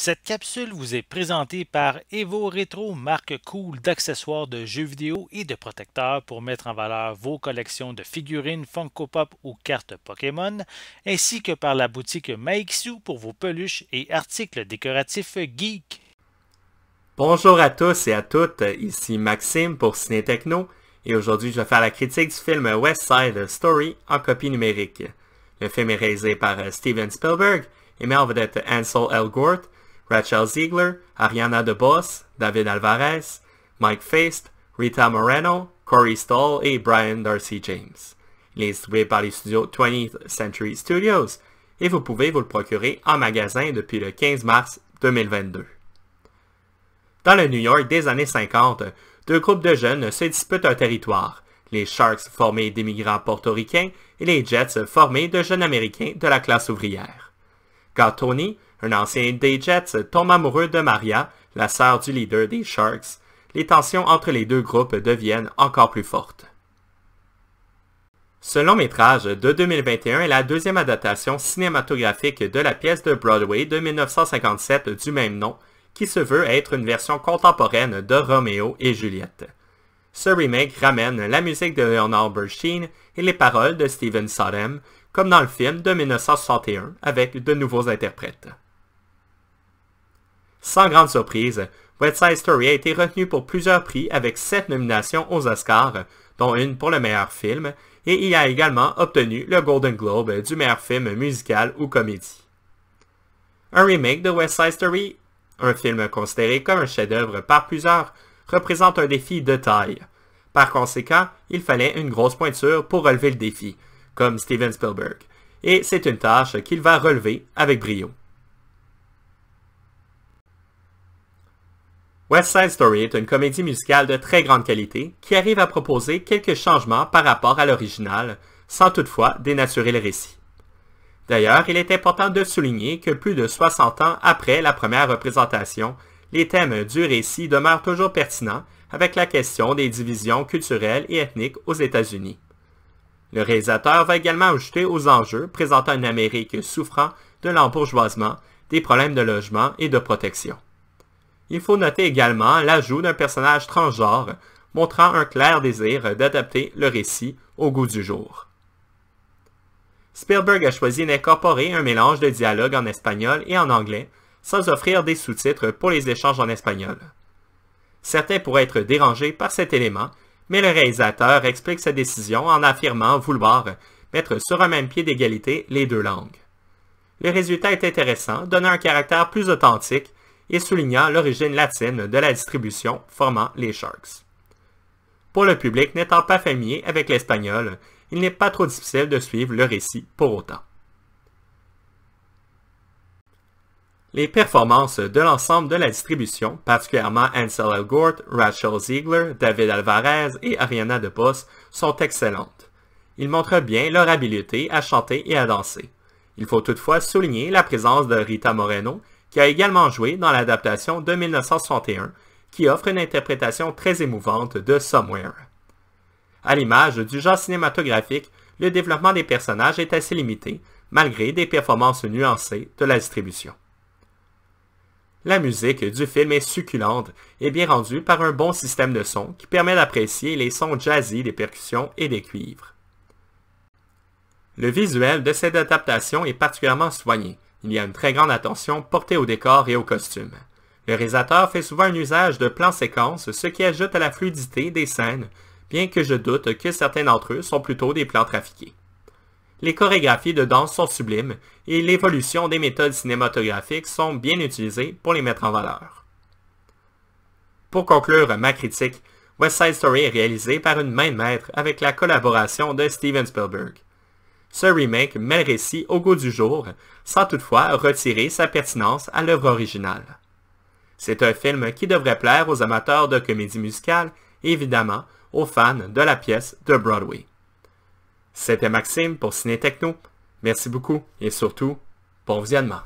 Cette capsule vous est présentée par Evo Retro, marque cool d'accessoires de jeux vidéo et de protecteurs pour mettre en valeur vos collections de figurines Funko Pop ou cartes Pokémon, ainsi que par la boutique Maixu pour vos peluches et articles décoratifs geek. Bonjour à tous et à toutes, ici Maxime pour Ciné Techno et aujourd'hui je vais faire la critique du film West Side Story en copie numérique. Le film est réalisé par Steven Spielberg et met en vedette Ansel Elgort, Rachel Ziegler, Ariana DeBose, David Alvarez, Mike Faist, Rita Moreno, Corey Stoll et Brian Darcy James. Il est distribué par les studios 20th Century Studios et vous pouvez vous le procurer en magasin depuis le 15 mars 2022. Dans le New York des années 50, deux groupes de jeunes se disputent un territoire, les Sharks formés d'immigrants portoricains et les Jets formés de jeunes Américains de la classe ouvrière. Quand Tony, un ancien des Jets, tombe amoureux de Maria, la sœur du leader des Sharks, les tensions entre les deux groupes deviennent encore plus fortes. Ce long-métrage de 2021 est la deuxième adaptation cinématographique de la pièce de Broadway de 1957 du même nom, qui se veut être une version contemporaine de Roméo et Juliette. Ce remake ramène la musique de Leonard Bernstein et les paroles de Stephen Sondheim, comme dans le film de 1961, avec de nouveaux interprètes. Sans grande surprise, West Side Story a été retenu pour plusieurs prix avec 7 nominations aux Oscars, dont une pour le meilleur film, et il a également obtenu le Golden Globe du meilleur film musical ou comédie. Un remake de West Side Story, un film considéré comme un chef-d'œuvre par plusieurs, représente un défi de taille. Par conséquent, il fallait une grosse pointure pour relever le défi, comme Steven Spielberg, et c'est une tâche qu'il va relever avec brio. West Side Story est une comédie musicale de très grande qualité qui arrive à proposer quelques changements par rapport à l'original, sans toutefois dénaturer le récit. D'ailleurs, il est important de souligner que plus de 60 ans après la première représentation, les thèmes du récit demeurent toujours pertinents avec la question des divisions culturelles et ethniques aux États-Unis. Le réalisateur va également ajouter aux enjeux présentant une Amérique souffrant de l'embourgeoisement, des problèmes de logement et de protection. Il faut noter également l'ajout d'un personnage transgenre montrant un clair désir d'adapter le récit au goût du jour. Spielberg a choisi d'incorporer un mélange de dialogues en espagnol et en anglais, sans offrir des sous-titres pour les échanges en espagnol. Certains pourraient être dérangés par cet élément, mais le réalisateur explique sa décision en affirmant vouloir mettre sur un même pied d'égalité les deux langues. Le résultat est intéressant, donnant un caractère plus authentique et soulignant l'origine latine de la distribution formant les Sharks. Pour le public n'étant pas familier avec l'espagnol, il n'est pas trop difficile de suivre le récit pour autant. Les performances de l'ensemble de la distribution, particulièrement Ansel Elgort, Rachel Ziegler, David Alvarez et Ariana DeBose, sont excellentes. Ils montrent bien leur habileté à chanter et à danser. Il faut toutefois souligner la présence de Rita Moreno, qui a également joué dans l'adaptation de 1961, qui offre une interprétation très émouvante de Somewhere. À l'image du genre cinématographique, le développement des personnages est assez limité, malgré des performances nuancées de la distribution. La musique du film est succulente et bien rendue par un bon système de son qui permet d'apprécier les sons jazzy des percussions et des cuivres. Le visuel de cette adaptation est particulièrement soigné. Il y a une très grande attention portée au décor et aux costumes. Le réalisateur fait souvent un usage de plans-séquences, ce qui ajoute à la fluidité des scènes, bien que je doute que certains d'entre eux sont plutôt des plans trafiqués. Les chorégraphies de danse sont sublimes et l'évolution des méthodes cinématographiques sont bien utilisées pour les mettre en valeur. Pour conclure ma critique, West Side Story est réalisé par une main de maître avec la collaboration de Steven Spielberg. Ce remake met le récit au goût du jour, sans toutefois retirer sa pertinence à l'œuvre originale. C'est un film qui devrait plaire aux amateurs de comédie musicale et évidemment aux fans de la pièce de Broadway. C'était Maxime pour Ciné Techno. Merci beaucoup et surtout, bon visionnement.